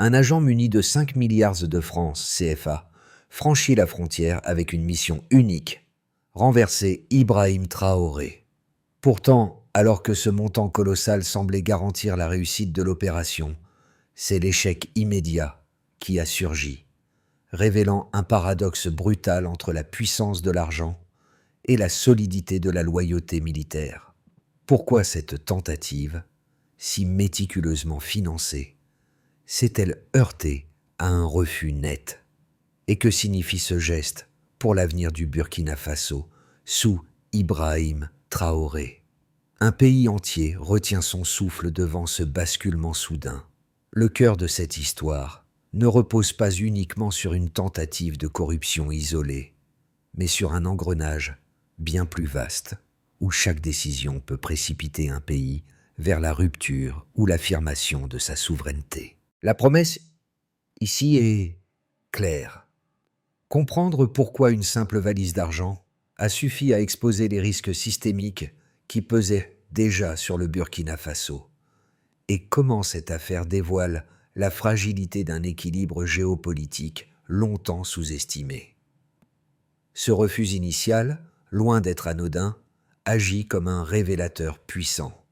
un agent muni de 5 milliards de francs CFA franchit la frontière avec une mission unique, renverser Ibrahim Traoré. Pourtant, alors que ce montant colossal semblait garantir la réussite de l'opération, c'est l'échec immédiat qui a surgi, révélant un paradoxe brutal entre la puissance de l'argent et la solidité de la loyauté militaire. Pourquoi cette tentative, si méticuleusement financée, s'est-elle heurtée à un refus net? Et que signifie ce geste pour l'avenir du Burkina Faso sous Ibrahim Traoré? Un pays entier retient son souffle devant ce basculement soudain. Le cœur de cette histoire ne repose pas uniquement sur une tentative de corruption isolée, mais sur un engrenage bien plus vaste, où chaque décision peut précipiter un pays vers la rupture ou l'affirmation de sa souveraineté. La promesse ici est claire. Comprendre pourquoi une simple valise d'argent a suffi à exposer les risques systémiques qui pesaient déjà sur le Burkina Faso, et comment cette affaire dévoile la fragilité d'un équilibre géopolitique longtemps sous-estimé. Ce refus initial, loin d'être anodin, agit comme un révélateur puissant.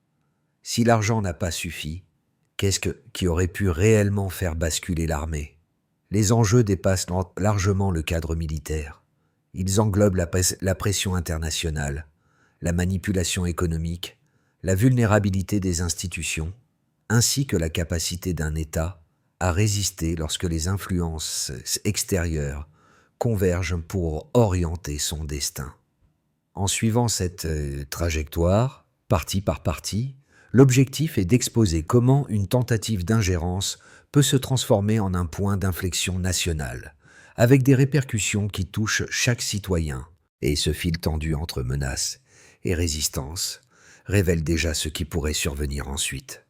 Si l'argent n'a pas suffi, qu'est-ce qui aurait pu réellement faire basculer l'armée? Les enjeux dépassent largement le cadre militaire. Ils englobent la pression internationale, la manipulation économique, la vulnérabilité des institutions, ainsi que la capacité d'un État à résister lorsque les influences extérieures convergent pour orienter son destin. En suivant cette trajectoire, partie par partie, l'objectif est d'exposer comment une tentative d'ingérence peut se transformer en un point d'inflexion national, avec des répercussions qui touchent chaque citoyen. Et ce fil tendu entre menaces et résistance révèle déjà ce qui pourrait survenir ensuite.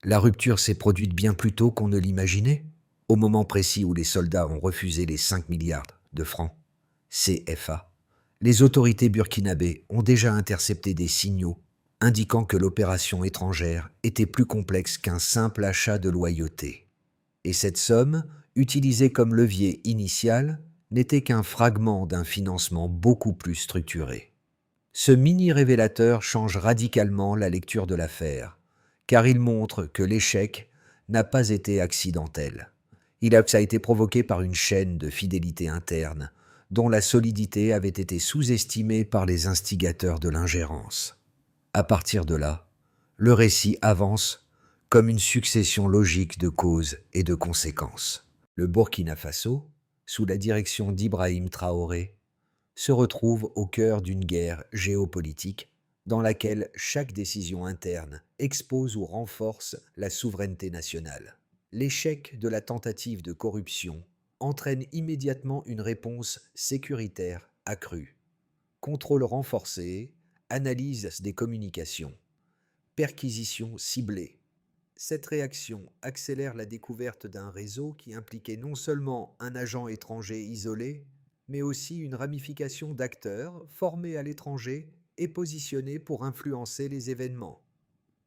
La rupture s'est produite bien plus tôt qu'on ne l'imaginait, au moment précis où les soldats ont refusé les 5 milliards de francs CFA. Les autorités burkinabées ont déjà intercepté des signaux indiquant que l'opération étrangère était plus complexe qu'un simple achat de loyauté. Et cette somme, utilisée comme levier initial, n'était qu'un fragment d'un financement beaucoup plus structuré. Ce mini-révélateur change radicalement la lecture de l'affaire, car il montre que l'échec n'a pas été accidentel. Ça a été provoqué par une chaîne de fidélité interne, dont la solidité avait été sous-estimée par les instigateurs de l'ingérence. À partir de là, le récit avance comme une succession logique de causes et de conséquences. Le Burkina Faso, sous la direction d'Ibrahim Traoré, se retrouve au cœur d'une guerre géopolitique dans laquelle chaque décision interne expose ou renforce la souveraineté nationale. L'échec de la tentative de corruption entraîne immédiatement une réponse sécuritaire accrue. Contrôle renforcé, analyse des communications, perquisition ciblée. Cette réaction accélère la découverte d'un réseau qui impliquait non seulement un agent étranger isolé, mais aussi une ramification d'acteurs formés à l'étranger et positionnés pour influencer les événements.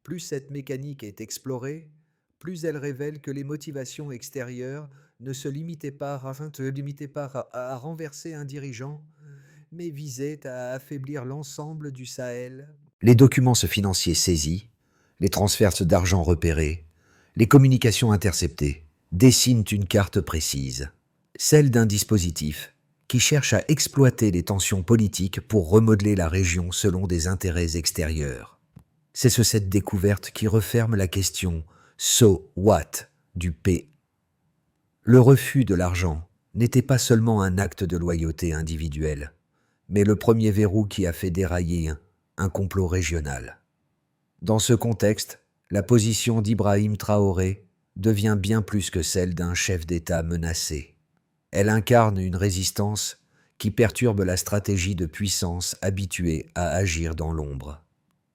Plus cette mécanique est explorée, plus elle révèle que les motivations extérieures ne se limitaient pas à renverser un dirigeant, mais visaient à affaiblir l'ensemble du Sahel. Les documents financiers saisis, les transferts d'argent repérés, les communications interceptées dessinent une carte précise, celle d'un dispositif qui cherche à exploiter les tensions politiques pour remodeler la région selon des intérêts extérieurs. C'est cette découverte qui referme la question « So what ?» du P. Le refus de l'argent n'était pas seulement un acte de loyauté individuelle, mais le premier verrou qui a fait dérailler un complot régional. Dans ce contexte, la position d'Ibrahim Traoré devient bien plus que celle d'un chef d'État menacé. Elle incarne une résistance qui perturbe la stratégie de puissance habituée à agir dans l'ombre.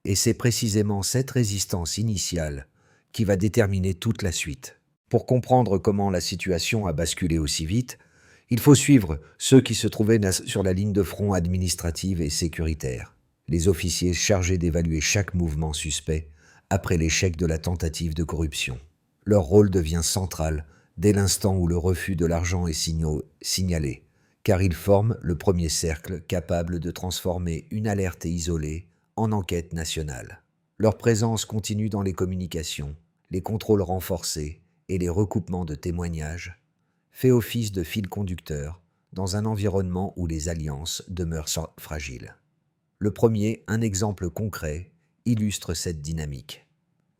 Et c'est précisément cette résistance initiale qui va déterminer toute la suite. Pour comprendre comment la situation a basculé aussi vite, il faut suivre ceux qui se trouvaient sur la ligne de front administrative et sécuritaire, les officiers chargés d'évaluer chaque mouvement suspect après l'échec de la tentative de corruption. Leur rôle devient central dès l'instant où le refus de l'argent est signalé, car ils forment le premier cercle capable de transformer une alerte isolée en enquête nationale. Leur présence continue dans les communications, les contrôles renforcés et les recoupements de témoignages fait office de fil conducteur dans un environnement où les alliances demeurent fragiles. Le premier, un exemple concret, illustre cette dynamique.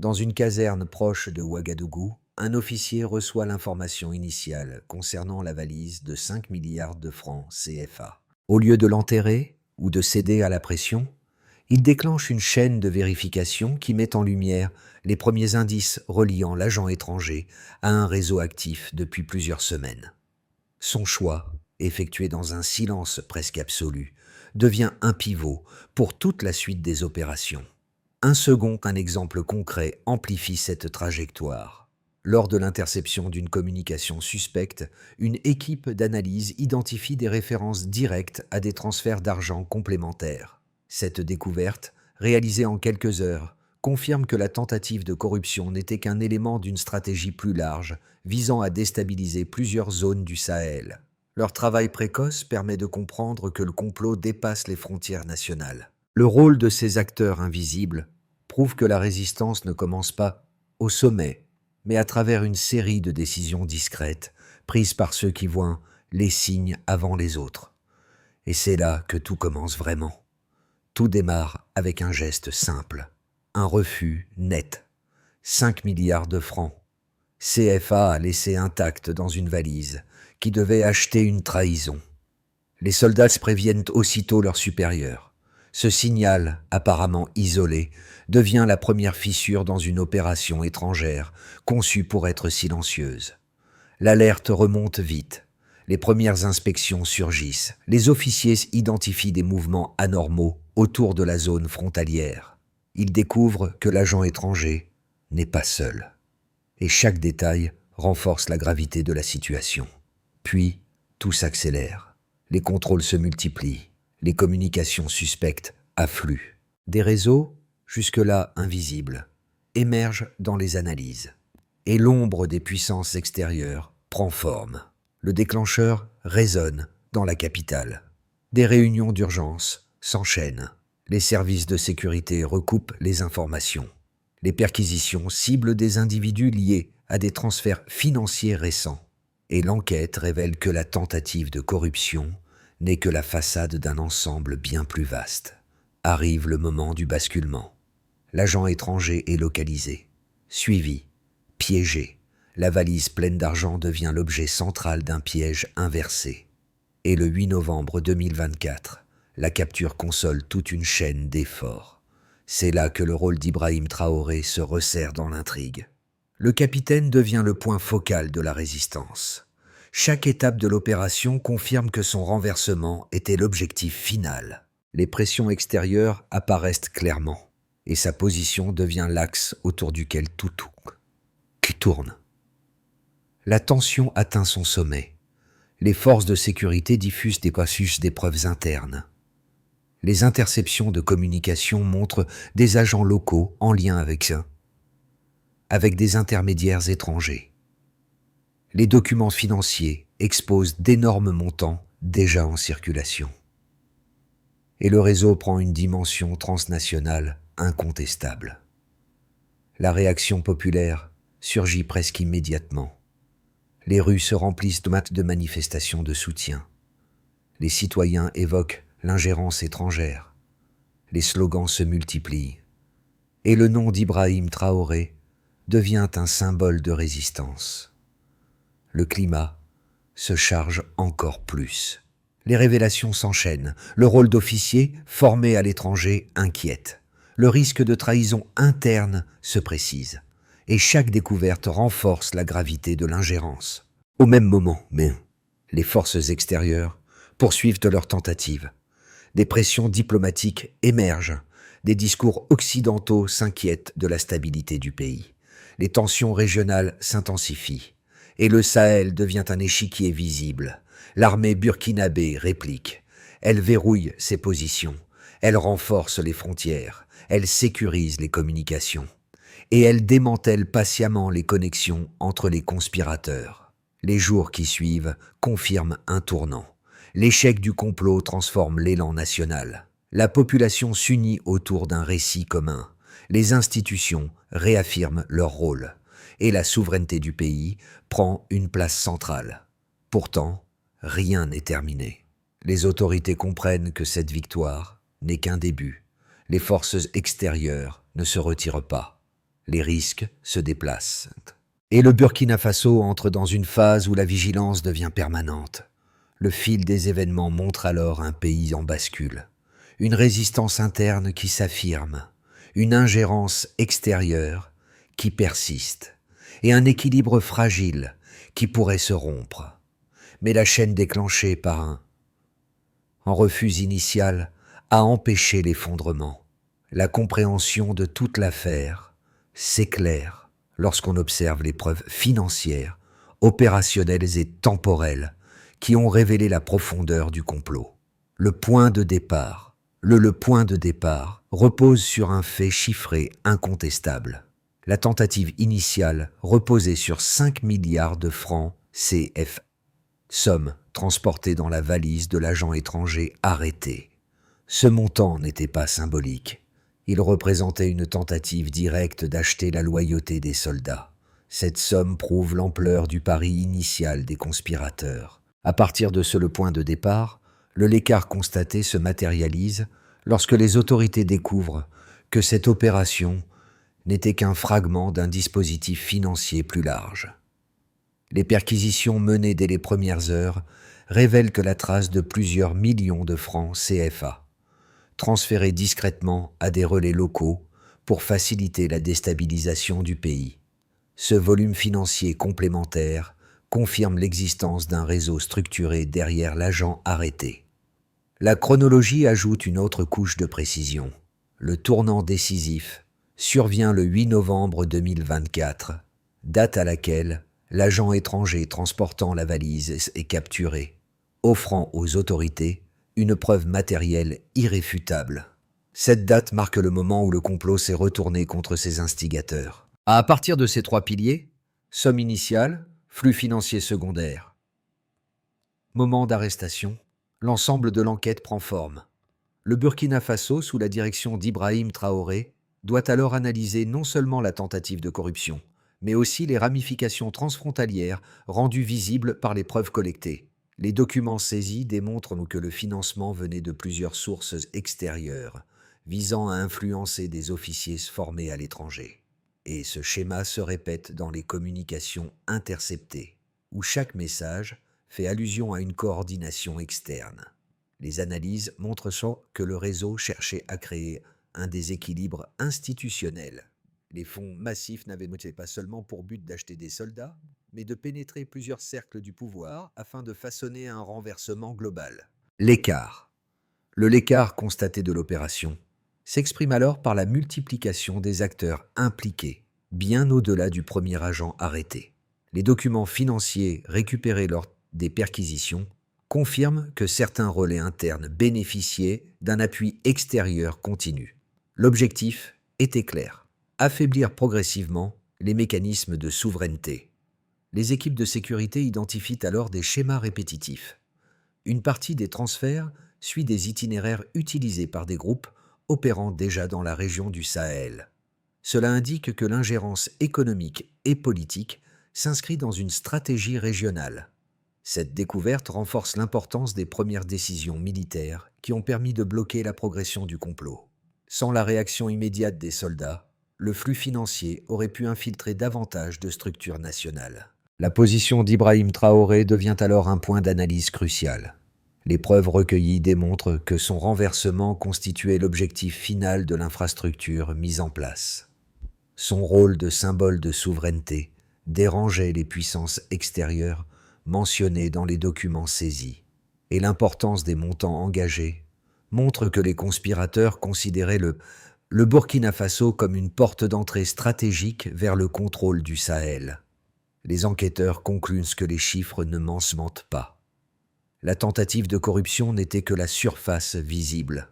Dans une caserne proche de Ouagadougou, un officier reçoit l'information initiale concernant la valise de 5 milliards de francs CFA. Au lieu de l'enterrer ou de céder à la pression, il déclenche une chaîne de vérification qui met en lumière les premiers indices reliant l'agent étranger à un réseau actif depuis plusieurs semaines. Son choix, effectué dans un silence presque absolu, devient un pivot pour toute la suite des opérations. Un exemple concret amplifie cette trajectoire. Lors de l'interception d'une communication suspecte, une équipe d'analyse identifie des références directes à des transferts d'argent complémentaires. Cette découverte, réalisée en quelques heures, confirme que la tentative de corruption n'était qu'un élément d'une stratégie plus large, visant à déstabiliser plusieurs zones du Sahel. Leur travail précoce permet de comprendre que le complot dépasse les frontières nationales. Le rôle de ces acteurs invisibles prouve que la résistance ne commence pas au sommet, mais à travers une série de décisions discrètes, prises par ceux qui voient les signes avant les autres. Et c'est là que tout commence vraiment. Tout démarre avec un geste simple, un refus net. 5 milliards de francs. CFA a laissé intact dans une valise qui devait acheter une trahison. Les soldats préviennent aussitôt leurs supérieurs. Ce signal, apparemment isolé, devient la première fissure dans une opération étrangère, conçue pour être silencieuse. L'alerte remonte vite. Les premières inspections surgissent. Les officiers identifient des mouvements anormaux autour de la zone frontalière. Ils découvrent que l'agent étranger n'est pas seul. Et chaque détail renforce la gravité de la situation. Puis, tout s'accélère. Les contrôles se multiplient. Les communications suspectes affluent. Des réseaux, jusque-là invisibles, émergent dans les analyses. Et l'ombre des puissances extérieures prend forme. Le déclencheur résonne dans la capitale. Des réunions d'urgence s'enchaînent. Les services de sécurité recoupent les informations. Les perquisitions ciblent des individus liés à des transferts financiers récents. Et l'enquête révèle que la tentative de corruption n'est que la façade d'un ensemble bien plus vaste. Arrive le moment du basculement. L'agent étranger est localisé, suivi, piégé. La valise pleine d'argent devient l'objet central d'un piège inversé. Et le 8 novembre 2024, la capture console toute une chaîne d'efforts. C'est là que le rôle d'Ibrahim Traoré se resserre dans l'intrigue. Le capitaine devient le point focal de la résistance. Chaque étape de l'opération confirme que son renversement était l'objectif final. Les pressions extérieures apparaissent clairement, et sa position devient l'axe autour duquel tout tourne. La tension atteint son sommet. Les forces de sécurité diffusent des processus d'épreuves internes. Les interceptions de communication montrent des agents locaux en lien avec des intermédiaires étrangers. Les documents financiers exposent d'énormes montants déjà en circulation. Et le réseau prend une dimension transnationale incontestable. La réaction populaire surgit presque immédiatement. Les rues se remplissent de manifestations de soutien. Les citoyens évoquent l'ingérence étrangère. Les slogans se multiplient. Et le nom d'Ibrahim Traoré devient un symbole de résistance. Le climat se charge encore plus. Les révélations s'enchaînent. Le rôle d'officier, formé à l'étranger, inquiète. Le risque de trahison interne se précise. Et chaque découverte renforce la gravité de l'ingérence. Au même moment, mais les forces extérieures poursuivent leurs tentatives. Des pressions diplomatiques émergent. Des discours occidentaux s'inquiètent de la stabilité du pays. Les tensions régionales s'intensifient. Et le Sahel devient un échiquier visible. L'armée burkinabé réplique. Elle verrouille ses positions. Elle renforce les frontières. Elle sécurise les communications. Et elle démantèle patiemment les connexions entre les conspirateurs. Les jours qui suivent confirment un tournant. L'échec du complot transforme l'élan national. La population s'unit autour d'un récit commun. Les institutions réaffirment leur rôle. Et la souveraineté du pays prend une place centrale. Pourtant, rien n'est terminé. Les autorités comprennent que cette victoire n'est qu'un début. Les forces extérieures ne se retirent pas. Les risques se déplacent. Et le Burkina Faso entre dans une phase où la vigilance devient permanente. Le fil des événements montre alors un pays en bascule. Une résistance interne qui s'affirme, une ingérence extérieure qui persiste, et un équilibre fragile qui pourrait se rompre. Mais la chaîne déclenchée par un refus initial a empêché l'effondrement. La compréhension de toute l'affaire s'éclaire lorsqu'on observe les preuves financières, opérationnelles et temporelles qui ont révélé la profondeur du complot. Le point de départ repose sur un fait chiffré incontestable. La tentative initiale reposait sur 5 milliards de francs CFA, somme transportée dans la valise de l'agent étranger arrêté. Ce montant n'était pas symbolique. Il représentait une tentative directe d'acheter la loyauté des soldats. Cette somme prouve l'ampleur du pari initial des conspirateurs. À partir de ce point de départ, l'écart constaté se matérialise lorsque les autorités découvrent que cette opération n'était qu'un fragment d'un dispositif financier plus large. Les perquisitions menées dès les premières heures révèlent que la trace de plusieurs millions de francs CFA, transférés discrètement à des relais locaux pour faciliter la déstabilisation du pays. Ce volume financier complémentaire confirme l'existence d'un réseau structuré derrière l'agent arrêté. La chronologie ajoute une autre couche de précision. Le tournant décisif survient le 8 novembre 2024, date à laquelle l'agent étranger transportant la valise est capturé, offrant aux autorités une preuve matérielle irréfutable. Cette date marque le moment où le complot s'est retourné contre ses instigateurs. À partir de ces 3 piliers, somme initiale, flux financier secondaire, moment d'arrestation, l'ensemble de l'enquête prend forme. Le Burkina Faso, sous la direction d'Ibrahim Traoré, doit alors analyser non seulement la tentative de corruption, mais aussi les ramifications transfrontalières rendues visibles par les preuves collectées. Les documents saisis démontrent que le financement venait de plusieurs sources extérieures, visant à influencer des officiers formés à l'étranger. Et ce schéma se répète dans les communications interceptées, où chaque message fait allusion à une coordination externe. Les analyses montrent que le réseau cherchait à créer un déséquilibre institutionnel. Les fonds massifs n'avaient pas seulement pour but d'acheter des soldats, mais de pénétrer plusieurs cercles du pouvoir afin de façonner un renversement global. L'écart. L'écart constaté de l'opération s'exprime alors par la multiplication des acteurs impliqués, bien au-delà du premier agent arrêté. Les documents financiers récupérés lors des perquisitions confirment que certains relais internes bénéficiaient d'un appui extérieur continu. L'objectif était clair: affaiblir progressivement les mécanismes de souveraineté. Les équipes de sécurité identifient alors des schémas répétitifs. Une partie des transferts suit des itinéraires utilisés par des groupes opérant déjà dans la région du Sahel. Cela indique que l'ingérence économique et politique s'inscrit dans une stratégie régionale. Cette découverte renforce l'importance des premières décisions militaires qui ont permis de bloquer la progression du complot. Sans la réaction immédiate des soldats, le flux financier aurait pu infiltrer davantage de structures nationales. La position d'Ibrahim Traoré devient alors un point d'analyse crucial. Les preuves recueillies démontrent que son renversement constituait l'objectif final de l'infrastructure mise en place. Son rôle de symbole de souveraineté dérangeait les puissances extérieures mentionnées dans les documents saisis, et l'importance des montants engagés montre que les conspirateurs considéraient le Burkina Faso comme une porte d'entrée stratégique vers le contrôle du Sahel. Les enquêteurs concluent que les chiffres ne mentent pas. La tentative de corruption n'était que la surface visible.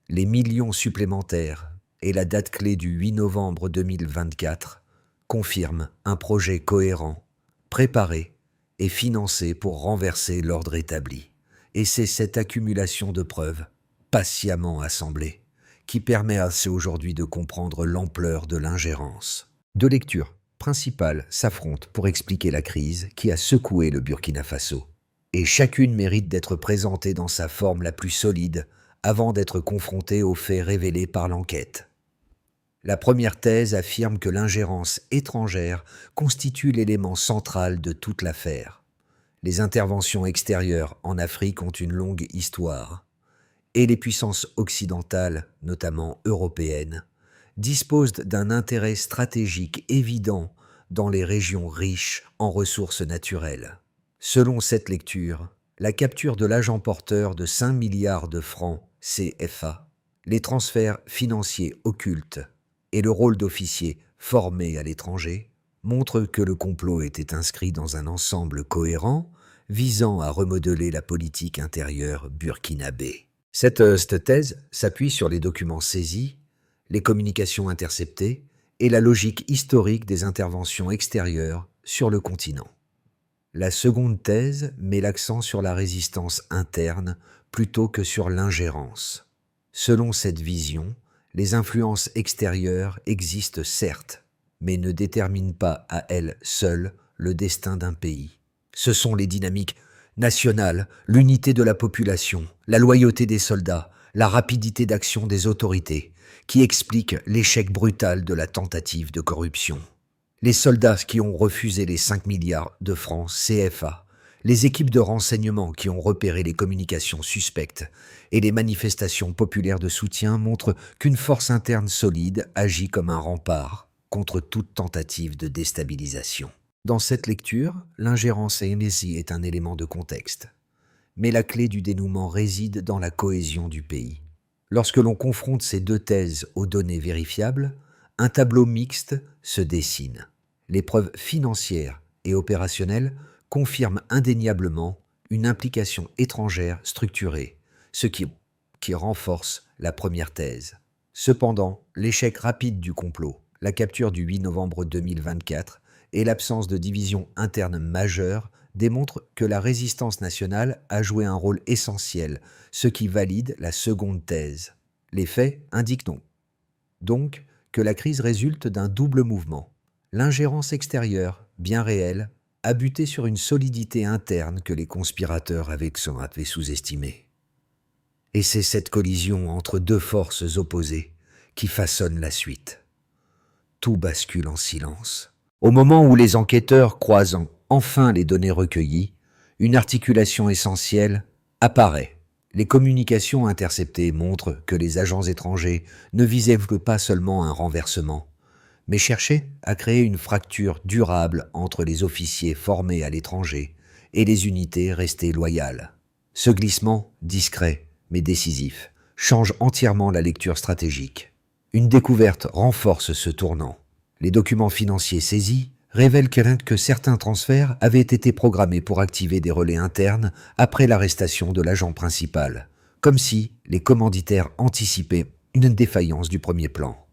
Les millions supplémentaires et la date clé du 8 novembre 2024 confirment un projet cohérent, préparé et financé pour renverser l'ordre établi. Et c'est cette accumulation de preuves, patiemment assemblées, qui permet assez aujourd'hui de comprendre l'ampleur de l'ingérence. Deux lectures principales s'affrontent pour expliquer la crise qui a secoué le Burkina Faso. Et chacune mérite d'être présentée dans sa forme la plus solide avant d'être confrontée aux faits révélés par l'enquête. La première thèse affirme que l'ingérence étrangère constitue l'élément central de toute l'affaire. Les interventions extérieures en Afrique ont une longue histoire, et les puissances occidentales, notamment européennes, disposent d'un intérêt stratégique évident dans les régions riches en ressources naturelles. Selon cette lecture, la capture de l'agent porteur de 5 milliards de francs CFA, les transferts financiers occultes et le rôle d'officiers formés à l'étranger montrent que le complot était inscrit dans un ensemble cohérent visant à remodeler la politique intérieure burkinabé. Cette thèse s'appuie sur les documents saisis, les communications interceptées et la logique historique des interventions extérieures sur le continent. La seconde thèse met l'accent sur la résistance interne plutôt que sur l'ingérence. Selon cette vision, les influences extérieures existent certes, mais ne déterminent pas à elles seules le destin d'un pays. Ce sont les dynamiques nationales, l'unité de la population, la loyauté des soldats, la rapidité d'action des autorités, qui expliquent l'échec brutal de la tentative de corruption. Les soldats qui ont refusé les 5 milliards de francs CFA, les équipes de renseignement qui ont repéré les communications suspectes et les manifestations populaires de soutien montrent qu'une force interne solide agit comme un rempart contre toute tentative de déstabilisation. Dans cette lecture, l'ingérence ANC est un élément de contexte, mais la clé du dénouement réside dans la cohésion du pays. Lorsque l'on confronte ces deux thèses aux données vérifiables, un tableau mixte se dessine. Les preuves financières et opérationnelles confirment indéniablement une implication étrangère structurée, ce qui renforce la première thèse. Cependant, l'échec rapide du complot, la capture du 8 novembre 2024 et l'absence de division interne majeure démontrent que la résistance nationale a joué un rôle essentiel, ce qui valide la seconde thèse. Les faits indiquent donc que la crise résulte d'un double mouvement. L'ingérence extérieure, bien réelle, a buté sur une solidité interne que les conspirateurs avaient sous-estimée. Et c'est cette collision entre deux forces opposées qui façonne la suite. Tout bascule en silence. Au moment où les enquêteurs croisent enfin les données recueillies, une articulation essentielle apparaît. Les communications interceptées montrent que les agents étrangers ne visaient pas seulement un renversement, mais cherchaient à créer une fracture durable entre les officiers formés à l'étranger et les unités restées loyales. Ce glissement, discret mais décisif, change entièrement la lecture stratégique. Une découverte renforce ce tournant. Les documents financiers saisis révèlent que certains transferts avaient été programmés pour activer des relais internes après l'arrestation de l'agent principal, comme si les commanditaires anticipaient une défaillance du premier plan.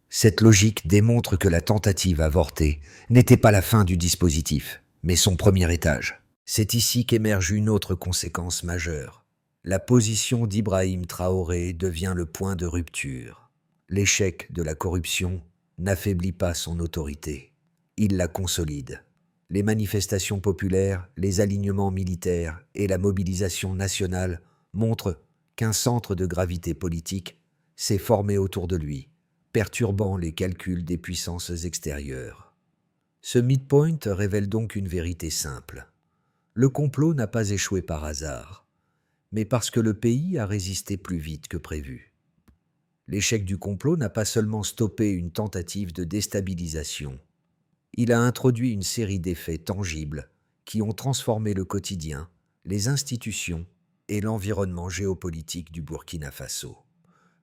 Cette logique démontre que la tentative avortée n'était pas la fin du dispositif, mais son premier étage. C'est ici qu'émerge une autre conséquence majeure. La position d'Ibrahim Traoré devient le point de rupture. L'échec de la corruption n'affaiblit pas son autorité. Il la consolide. Les manifestations populaires, les alignements militaires et la mobilisation nationale montrent qu'un centre de gravité politique s'est formé autour de lui, perturbant les calculs des puissances extérieures. Ce midpoint révèle donc une vérité simple. Le complot n'a pas échoué par hasard, mais parce que le pays a résisté plus vite que prévu. L'échec du complot n'a pas seulement stoppé une tentative de déstabilisation, il a introduit une série d'effets tangibles qui ont transformé le quotidien, les institutions et l'environnement géopolitique du Burkina Faso.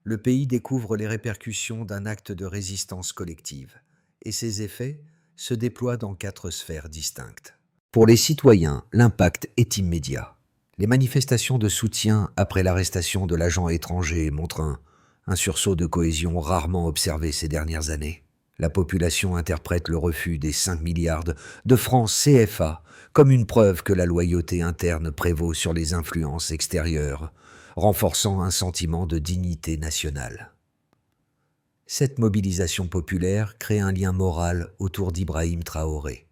Le pays découvre les répercussions d'un acte de résistance collective, et ces effets se déploient dans 4 sphères distinctes. Pour les citoyens, l'impact est immédiat. Les manifestations de soutien après l'arrestation de l'agent étranger montrent un sursaut de cohésion rarement observé ces dernières années. La population interprète le refus des 5 milliards de francs CFA comme une preuve que la loyauté interne prévaut sur les influences extérieures, renforçant un sentiment de dignité nationale. Cette mobilisation populaire crée un lien moral autour d'Ibrahim Traoré,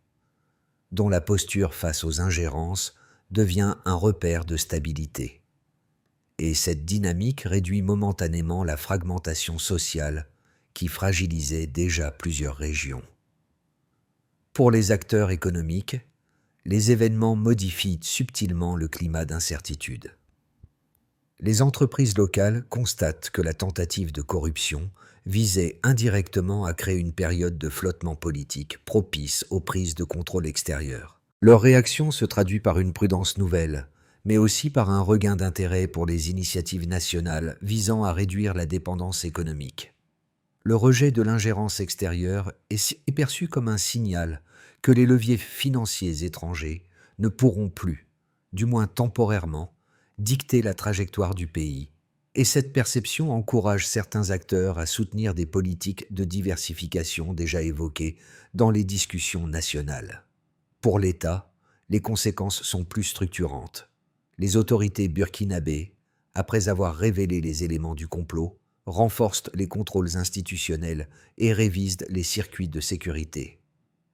dont la posture face aux ingérences devient un repère de stabilité. Et cette dynamique réduit momentanément la fragmentation sociale qui fragilisait déjà plusieurs régions. Pour les acteurs économiques, les événements modifient subtilement le climat d'incertitude. Les entreprises locales constatent que la tentative de corruption visait indirectement à créer une période de flottement politique propice aux prises de contrôle extérieures. Leur réaction se traduit par une prudence nouvelle, mais aussi par un regain d'intérêt pour les initiatives nationales visant à réduire la dépendance économique. Le rejet de l'ingérence extérieure est perçu comme un signal que les leviers financiers étrangers ne pourront plus, du moins temporairement, dicter la trajectoire du pays, et cette perception encourage certains acteurs à soutenir des politiques de diversification déjà évoquées dans les discussions nationales. Pour l'État, les conséquences sont plus structurantes. Les autorités burkinabées, après avoir révélé les éléments du complot, renforcent les contrôles institutionnels et révisent les circuits de sécurité.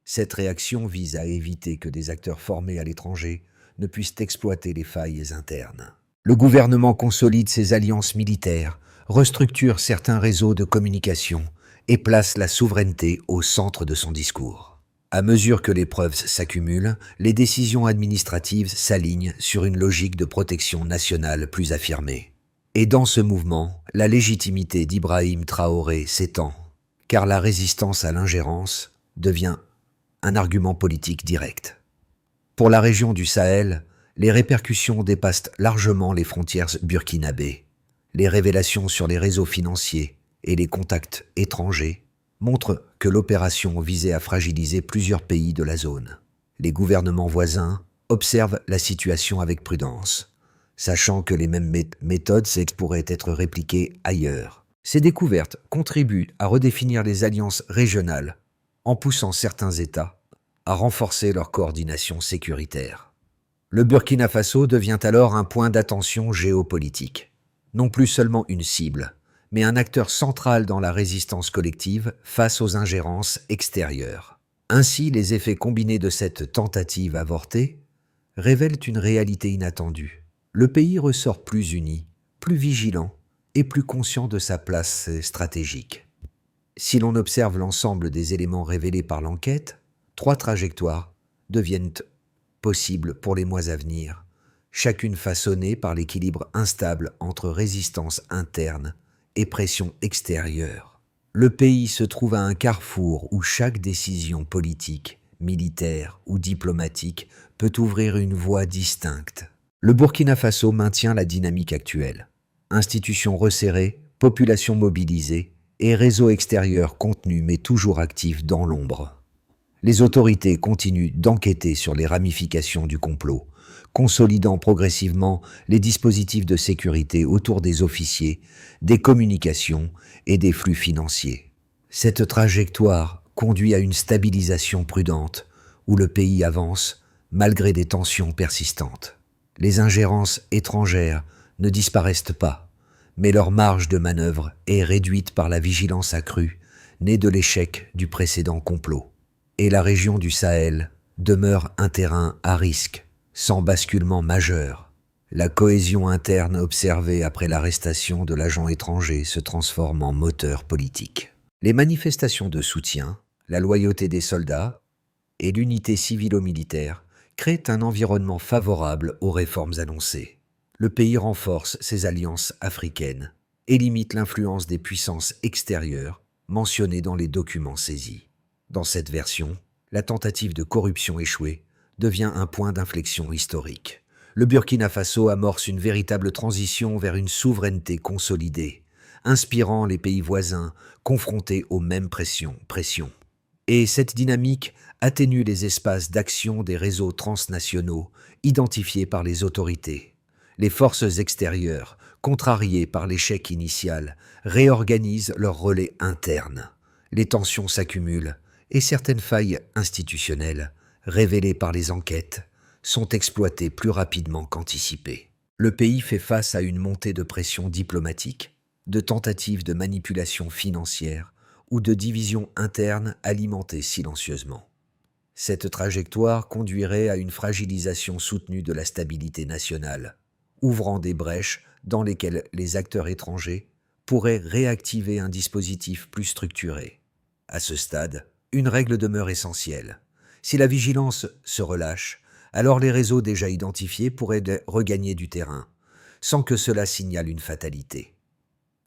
Cette réaction vise à éviter que des acteurs formés à l'étranger ne puissent exploiter les failles internes. Le gouvernement consolide ses alliances militaires, restructure certains réseaux de communication et place la souveraineté au centre de son discours. À mesure que les preuves s'accumulent, les décisions administratives s'alignent sur une logique de protection nationale plus affirmée. Et dans ce mouvement, la légitimité d'Ibrahim Traoré s'étend, car la résistance à l'ingérence devient un argument politique direct. Pour la région du Sahel, les répercussions dépassent largement les frontières burkinabées. Les révélations sur les réseaux financiers et les contacts étrangers montrent que l'opération visait à fragiliser plusieurs pays de la zone. Les gouvernements voisins observent la situation avec prudence, sachant que les mêmes méthodes pourraient être répliquées ailleurs. Ces découvertes contribuent à redéfinir les alliances régionales en poussant certains États à renforcer leur coordination sécuritaire. Le Burkina Faso devient alors un point d'attention géopolitique, non plus seulement une cible, mais un acteur central dans la résistance collective face aux ingérences extérieures. Ainsi, les effets combinés de cette tentative avortée révèlent une réalité inattendue. Le pays ressort plus uni, plus vigilant et plus conscient de sa place stratégique. Si l'on observe l'ensemble des éléments révélés par l'enquête, 3 trajectoires deviennent possibles pour les mois à venir, chacune façonnée par l'équilibre instable entre résistance interne et pression extérieure. Le pays se trouve à un carrefour où chaque décision politique, militaire ou diplomatique peut ouvrir une voie distincte. Le Burkina Faso maintient la dynamique actuelle. Institutions resserrées, population mobilisée et réseaux extérieurs contenus mais toujours actifs dans l'ombre. Les autorités continuent d'enquêter sur les ramifications du complot, consolidant progressivement les dispositifs de sécurité autour des officiers, des communications et des flux financiers. Cette trajectoire conduit à une stabilisation prudente où le pays avance malgré des tensions persistantes. Les ingérences étrangères ne disparaissent pas, mais leur marge de manœuvre est réduite par la vigilance accrue, née de l'échec du précédent complot. Et la région du Sahel demeure un terrain à risque, sans basculement majeur. La cohésion interne observée après l'arrestation de l'agent étranger se transforme en moteur politique. Les manifestations de soutien, la loyauté des soldats et l'unité civilo-militaire créent un environnement favorable aux réformes annoncées. Le pays renforce ses alliances africaines et limite l'influence des puissances extérieures mentionnées dans les documents saisis. Dans cette version, la tentative de corruption échouée devient un point d'inflexion historique. Le Burkina Faso amorce une véritable transition vers une souveraineté consolidée, inspirant les pays voisins confrontés aux mêmes pressions. Et cette dynamique atténue les espaces d'action des réseaux transnationaux identifiés par les autorités. Les forces extérieures, contrariées par l'échec initial, réorganisent leurs relais internes. Les tensions s'accumulent et certaines failles institutionnelles, révélées par les enquêtes, sont exploitées plus rapidement qu'anticipées. Le pays fait face à une montée de pression diplomatique, de tentatives de manipulation financière ou de divisions internes alimentées silencieusement. Cette trajectoire conduirait à une fragilisation soutenue de la stabilité nationale, ouvrant des brèches dans lesquelles les acteurs étrangers pourraient réactiver un dispositif plus structuré. À ce stade, une règle demeure essentielle. Si la vigilance se relâche, alors les réseaux déjà identifiés pourraient regagner du terrain, sans que cela signale une fatalité.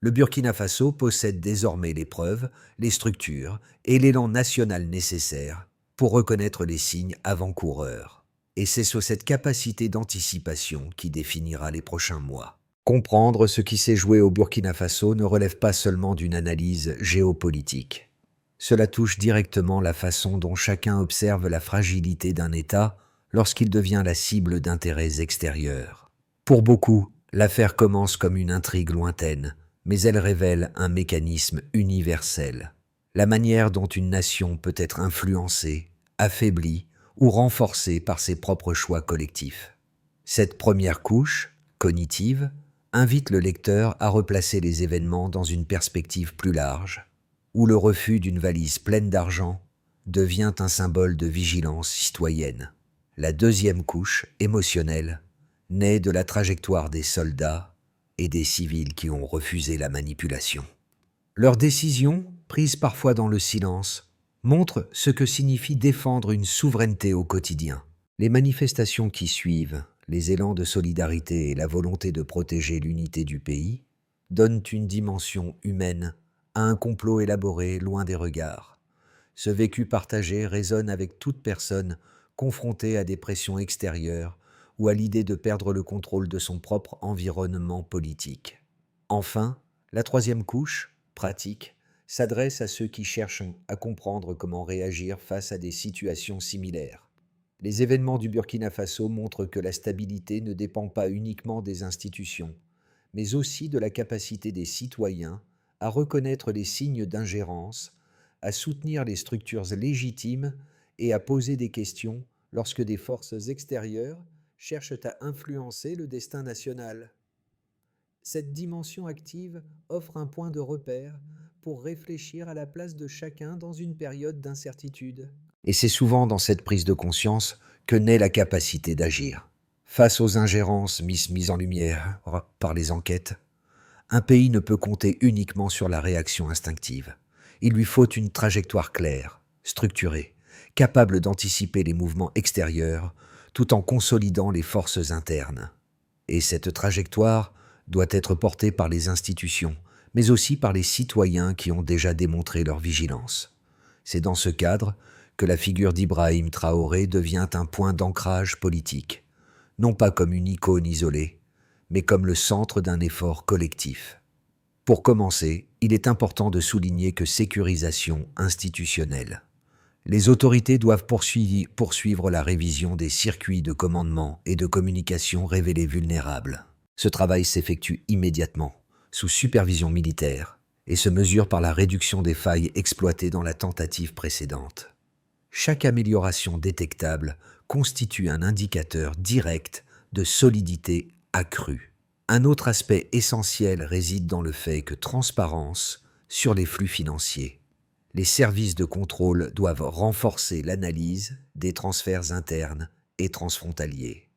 Le Burkina Faso possède désormais les preuves, les structures et l'élan national nécessaires pour reconnaître les signes avant-coureurs. Et c'est sur cette capacité d'anticipation qui définira les prochains mois. Comprendre ce qui s'est joué au Burkina Faso ne relève pas seulement d'une analyse géopolitique. Cela touche directement la façon dont chacun observe la fragilité d'un État lorsqu'il devient la cible d'intérêts extérieurs. Pour beaucoup, l'affaire commence comme une intrigue lointaine, mais elle révèle un mécanisme universel. La manière dont une nation peut être influencée, affaiblie ou renforcée par ses propres choix collectifs. Cette première couche, cognitive, invite le lecteur à replacer les événements dans une perspective plus large, où le refus d'une valise pleine d'argent devient un symbole de vigilance citoyenne. La deuxième couche, émotionnelle, naît de la trajectoire des soldats et des civils qui ont refusé la manipulation. Leurs décisions, prises parfois dans le silence, montrent ce que signifie défendre une souveraineté au quotidien. Les manifestations qui suivent, les élans de solidarité et la volonté de protéger l'unité du pays, donnent une dimension humaine à un complot élaboré loin des regards. Ce vécu partagé résonne avec toute personne confrontée à des pressions extérieures ou à l'idée de perdre le contrôle de son propre environnement politique. Enfin, la troisième couche, pratique, s'adresse à ceux qui cherchent à comprendre comment réagir face à des situations similaires. Les événements du Burkina Faso montrent que la stabilité ne dépend pas uniquement des institutions, mais aussi de la capacité des citoyens à reconnaître les signes d'ingérence, à soutenir les structures légitimes et à poser des questions lorsque des forces extérieures cherchent à influencer le destin national. Cette dimension active offre un point de repère pour réfléchir à la place de chacun dans une période d'incertitude. Et c'est souvent dans cette prise de conscience que naît la capacité d'agir. Face aux ingérences mises en lumière par les enquêtes, un pays ne peut compter uniquement sur la réaction instinctive. Il lui faut une trajectoire claire, structurée, capable d'anticiper les mouvements extérieurs tout en consolidant les forces internes. Et cette trajectoire doit être portée par les institutions, mais aussi par les citoyens qui ont déjà démontré leur vigilance. C'est dans ce cadre que la figure d'Ibrahim Traoré devient un point d'ancrage politique, non pas comme une icône isolée, mais comme le centre d'un effort collectif. Pour commencer, il est important de souligner que sécurisation institutionnelle. Les autorités doivent poursuivre la révision des circuits de commandement et de communication révélés vulnérables. Ce travail s'effectue immédiatement, sous supervision militaire, et se mesure par la réduction des failles exploitées dans la tentative précédente. Chaque amélioration détectable constitue un indicateur direct de solidité accrue. Un autre aspect essentiel réside dans le fait que transparence sur les flux financiers. Les services de contrôle doivent renforcer l'analyse des transferts internes et transfrontaliers.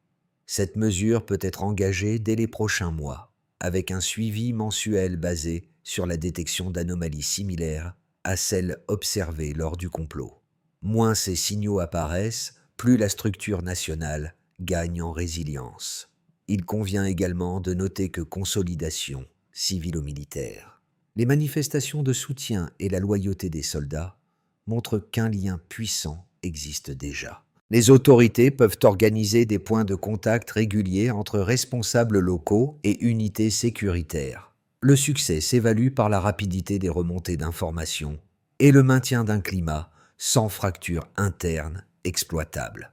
Cette mesure peut être engagée dès les prochains mois, avec un suivi mensuel basé sur la détection d'anomalies similaires à celles observées lors du complot. Moins ces signaux apparaissent, plus la structure nationale gagne en résilience. Il convient également de noter que consolidation civilo-militaire. Les manifestations de soutien et la loyauté des soldats montrent qu'un lien puissant existe déjà. Les autorités peuvent organiser des points de contact réguliers entre responsables locaux et unités sécuritaires. Le succès s'évalue par la rapidité des remontées d'informations et le maintien d'un climat sans fracture interne exploitable.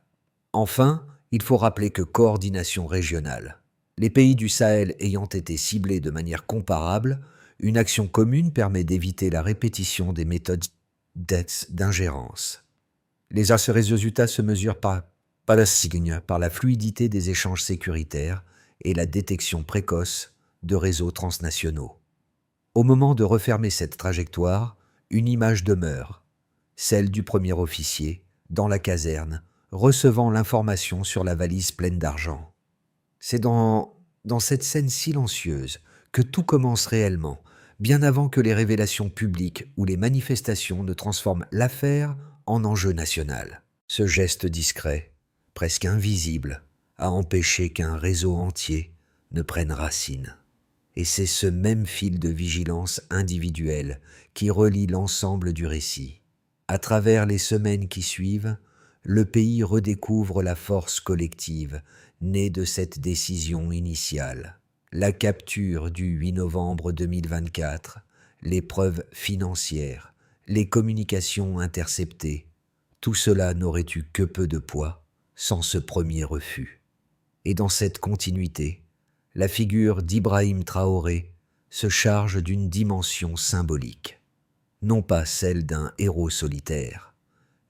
Enfin, il faut rappeler que coordination régionale. Les pays du Sahel ayant été ciblés de manière comparable, une action commune permet d'éviter la répétition des méthodes dette d'ingérence. Les résultats se mesurent par la fluidité des échanges sécuritaires et la détection précoce de réseaux transnationaux. Au moment de refermer cette trajectoire, une image demeure, celle du premier officier, dans la caserne, recevant l'information sur la valise pleine d'argent. C'est dans cette scène silencieuse que tout commence réellement, bien avant que les révélations publiques ou les manifestations ne transforment l'affaire en enjeu national. Ce geste discret, presque invisible, a empêché qu'un réseau entier ne prenne racine. Et c'est ce même fil de vigilance individuelle qui relie l'ensemble du récit. À travers les semaines qui suivent, le pays redécouvre la force collective née de cette décision initiale. La capture du 8 novembre 2024, les preuves financières, les communications interceptées, tout cela n'aurait eu que peu de poids sans ce premier refus. Et dans cette continuité, la figure d'Ibrahim Traoré se charge d'une dimension symbolique, non pas celle d'un héros solitaire,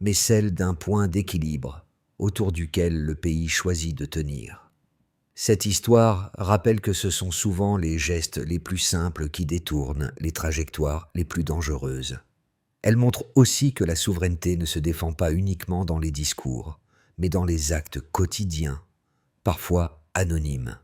mais celle d'un point d'équilibre autour duquel le pays choisit de tenir. Cette histoire rappelle que ce sont souvent les gestes les plus simples qui détournent les trajectoires les plus dangereuses. Elle montre aussi que la souveraineté ne se défend pas uniquement dans les discours, mais dans les actes quotidiens, parfois anonymes.